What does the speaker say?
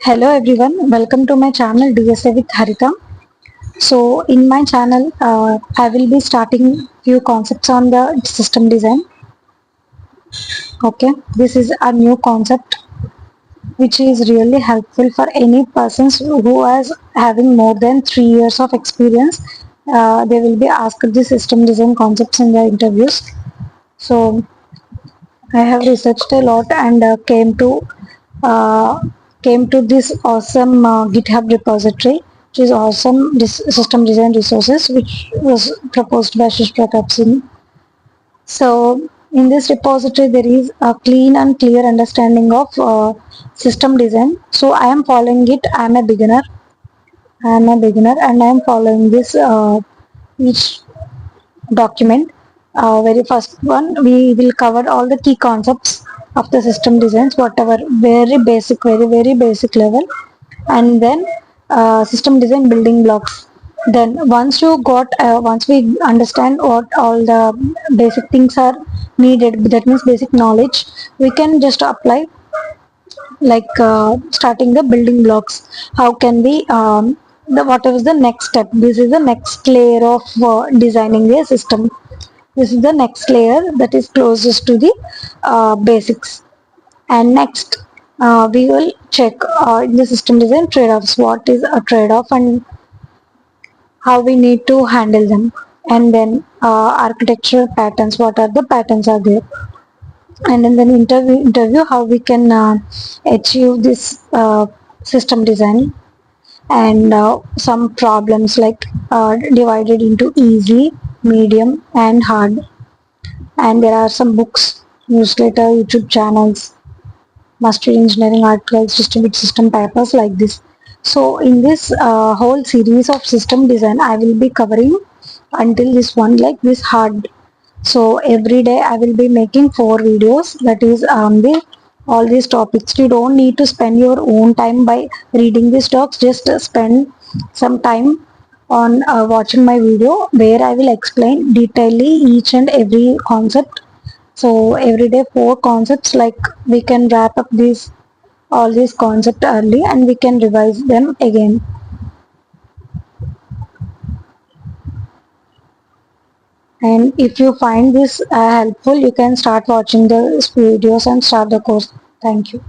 Hello everyone, welcome to my channel DSA with Harita. So in my channel, I will be starting few concepts on the system design. Okay, this is a new concept which is really helpful for any persons who is having more than 3 years of experience. They will be asked the system design concepts in the interviews. So I have researched a lot and uh, came to this awesome GitHub repository, which is awesome system design resources, which was proposed by Shish Pratap Singh. So in this repository, there is a clean and clear understanding of system design. So I am following it. I am a beginner, and I am following this each document. Very first one, we will cover all the key concepts of the system designs, whatever very basic level, and then system design building blocks. Then once we understand what all the basic things are needed, that means basic knowledge, we can just apply like starting the building blocks. How can we whatever is the next step? This is the next layer of designing a system. This is the next layer that is closest to the basics. And next, we will check in the system design trade-offs. What is a trade-off and how we need to handle them. And then architectural patterns. What are the patterns are there? And in the interview how we can achieve this system design, and some problems like divided into easy, medium, and hard. And there are some books, newsletter, YouTube channels, mastery engineering articles, distributed system papers like this. So in this whole series of system design, I will be covering until this one like this hard. So every day I will be making 4 videos, that is all these topics. You don't need to spend your own time by reading these talks. Just spend some time on watching my video where I will explain detailedly each and every concept. So every day 4 concepts, like we can wrap up these all these concepts early and we can revise them again. And if you find this helpful, you can start watching the videos and start the course. Thank you.